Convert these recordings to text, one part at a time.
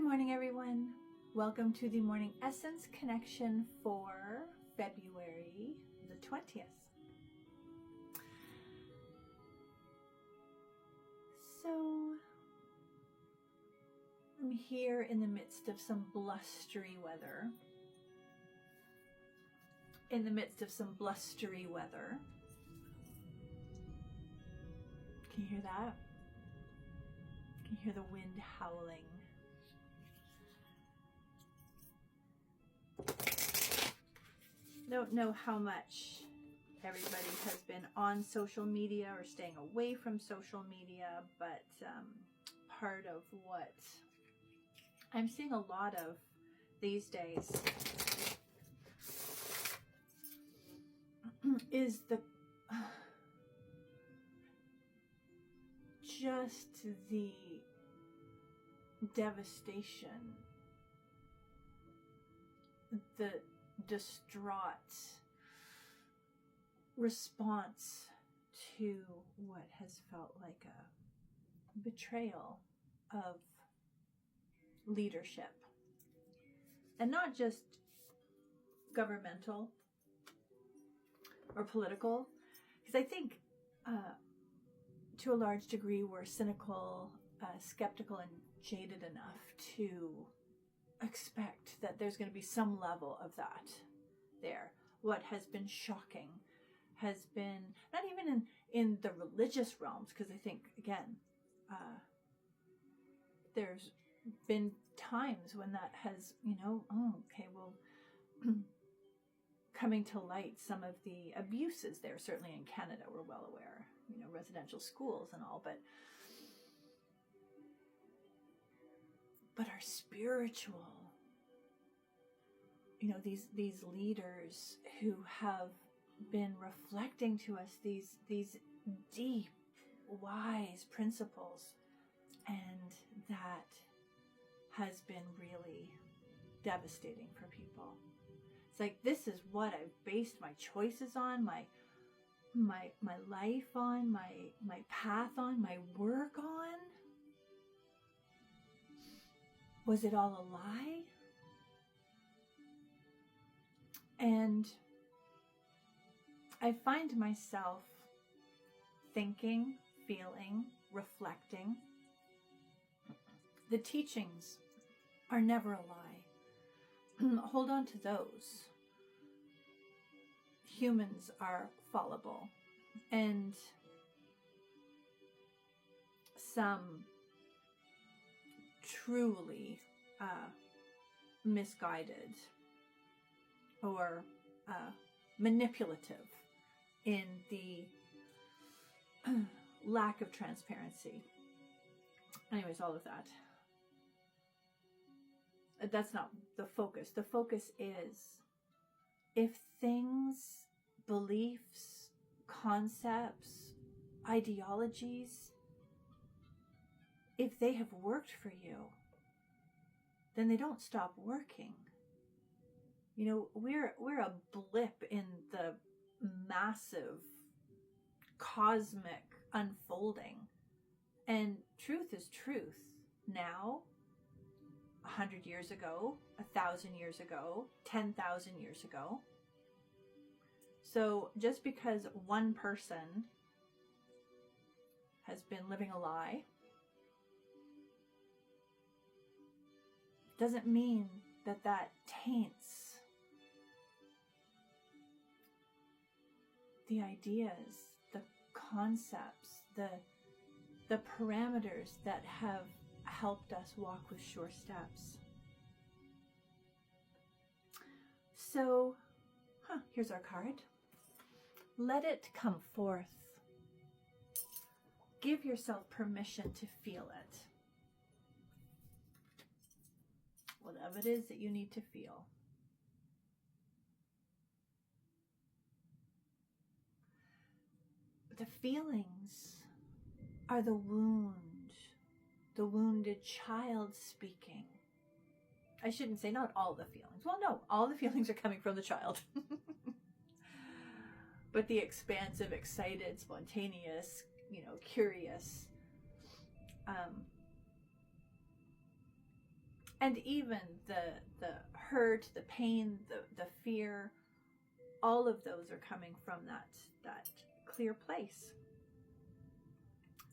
morning, everyone. Welcome to the Morning Essence Connection for February the 20th. So, I'm here in the midst of some blustery weather. Can you hear that? Can you hear the wind howling? Don't know how much everybody has been on social media or staying away from social media, but part of what I'm seeing a lot of these days is just the devastation, the distraught response to what has felt like a betrayal of leadership, and not just governmental or political, because I think to a large degree we're cynical, skeptical, and jaded enough to expect that there's going to be some level of that there. What has been shocking has been, not even in the religious realms, because I think, again, there's been times when that has, coming to light some of the abuses there. Certainly in Canada, we're well aware, residential schools and all, but our spiritual, these leaders who have been reflecting to us these deep, wise principles, and that has been really devastating for people. It's like, this is what I've based my choices on, my life on, my path on, my work on. Was it all a lie? And I find myself thinking, feeling, reflecting. The teachings are never a lie. Hold on to those. Humans are fallible, and some truly misguided or manipulative in the lack of transparency. Anyways, all of that. That's not the focus. The focus is, if things, beliefs, concepts, ideologies, if they have worked for you, then they don't stop working. We're a blip in the massive cosmic unfolding, and truth is truth now, 100 years ago, 1,000 years ago, 10,000 years ago. So just because one person has been living a lie doesn't mean that taints the ideas, the concepts, the parameters that have helped us walk with sure steps. So, here's our card. Let it come forth. Give yourself permission to feel it. Whatever it is that you need to feel. The feelings are the wounded child speaking. I shouldn't say not all the feelings. Well, no, all the feelings are coming from the child. But the expansive, excited, spontaneous, curious, And even the hurt, the pain, the fear, all of those are coming from that clear place.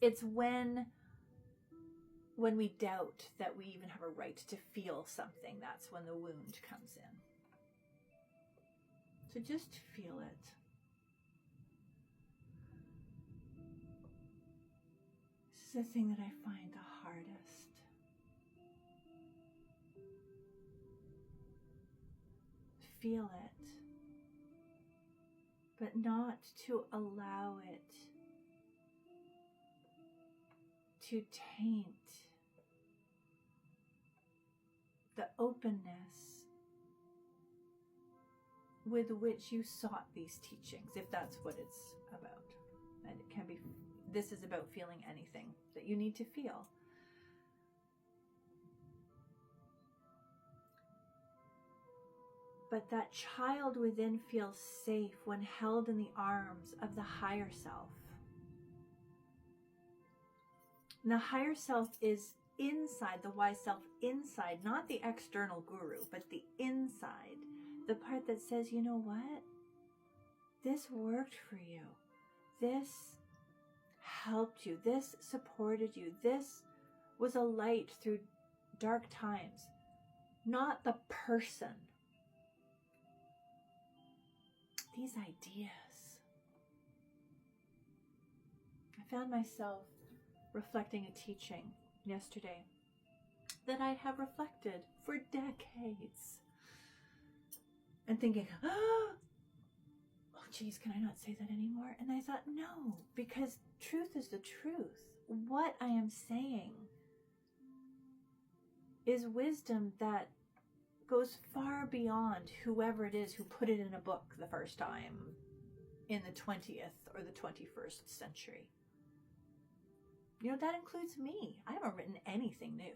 It's when we doubt that we even have a right to feel something, that's when the wound comes in. So just feel it. This is the thing that I find the hardest. Feel it, but not to allow it to taint the openness with which you sought these teachings, if that's what it's about. And it can be, this is about feeling anything that you need to feel. But that child within feels safe when held in the arms of the higher self. And the higher self is inside, the wise self inside, not the external guru, but the inside. The part that says, you know what? This worked for you. This helped you. This supported you. This was a light through dark times. Not the person. These ideas. I found myself reflecting a teaching yesterday that I have reflected for decades. And thinking, oh geez, can I not say that anymore? And I thought, no, because truth is the truth. What I am saying is wisdom that goes far beyond whoever it is who put it in a book the first time in the 20th or the 21st century. You know, that includes me. I haven't written anything new.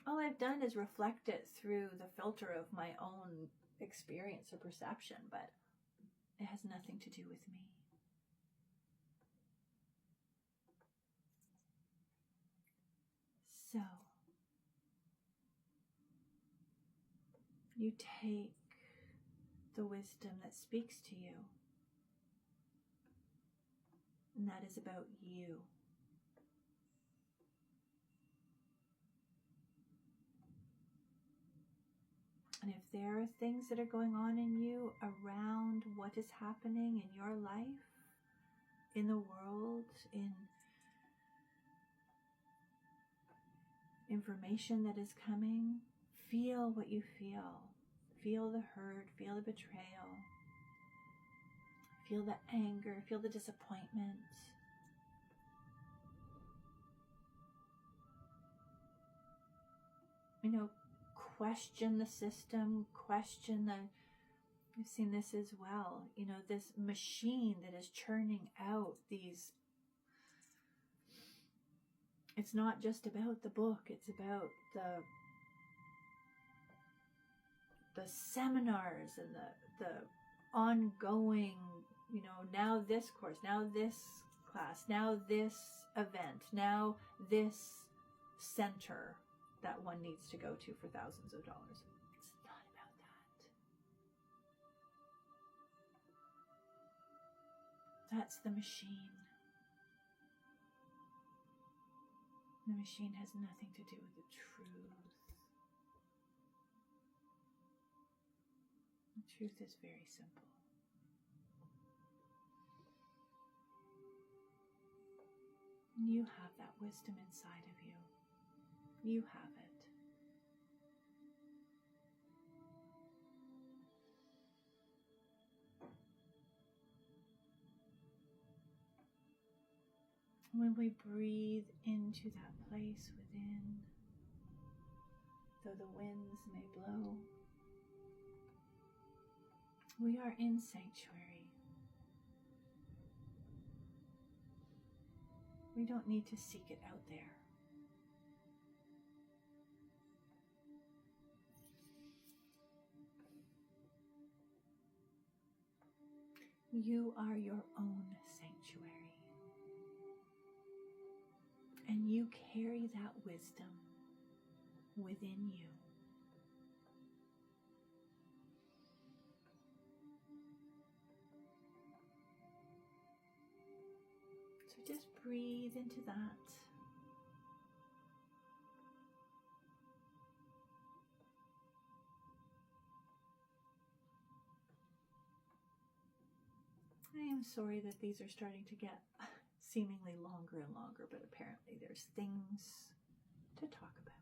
All I've done is reflect it through the filter of my own experience or perception, but it has nothing to do with me. So, you take the wisdom that speaks to you, and that is about you. And if there are things that are going on in you around what is happening in your life, in the world, in information that is coming, feel what you feel. Feel the hurt, feel the betrayal, feel the anger, feel the disappointment. You know, question the system, question I've seen this as well, you know, this machine that is churning out these, it's not just about the book, it's about the seminars and the ongoing, you know, now this course, now this class, now this event, now this center that one needs to go to for thousands of dollars. It's not about that. That's the machine. The machine has nothing to do with the truth. The truth is very simple. You have that wisdom inside of you. You have it. When we breathe into that place within, though the winds may blow, we are in sanctuary. We don't need to seek it out there. You are your own sanctuary. And you you carry that wisdom within you. So just breathe into that. I am sorry that these are starting to get seemingly longer and longer, but apparently there's things to talk about.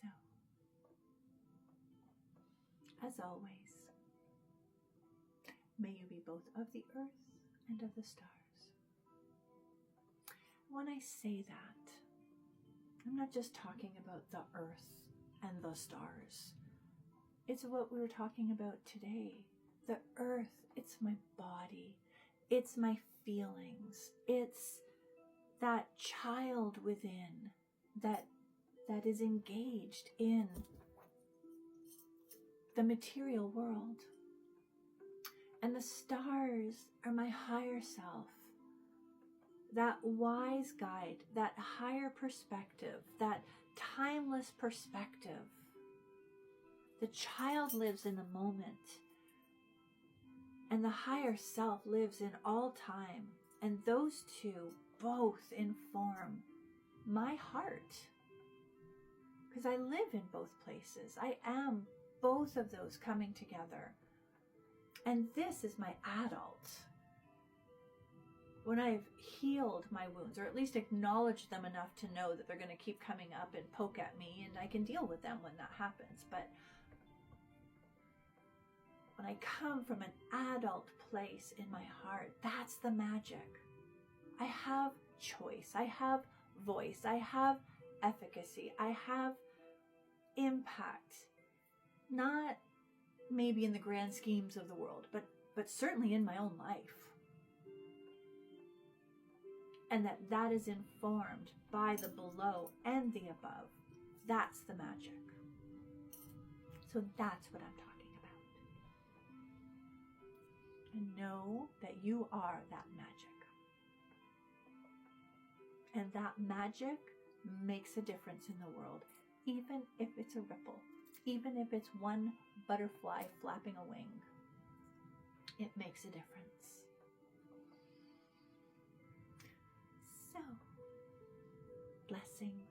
So, as always, may you be both of the earth and of the stars. When I say that, I'm not just talking about the earth and the stars. It's what we were talking about today. The earth, it's my body. It's my feelings. It's that child within that is engaged in the material world. And the stars are my higher self. That wise guide, that higher perspective, that timeless perspective. The child lives in the moment, and the higher self lives in all time, and those two both inform my heart, because I live in both places. I am both of those coming together, and this is my adult. When I've healed my wounds, or at least acknowledged them enough to know that they're going to keep coming up and poke at me, and I can deal with them when that happens, but when I come from an adult place in my heart, that's the magic. I have choice. I have voice. I have efficacy. I have impact. Not maybe in the grand schemes of the world, but certainly in my own life. And that is informed by the below and the above. That's the magic. So that's what I'm talking about. And know that you are that magic. And that magic makes a difference in the world, even if it's a ripple, even if it's one butterfly flapping a wing. It makes a difference. So, blessings.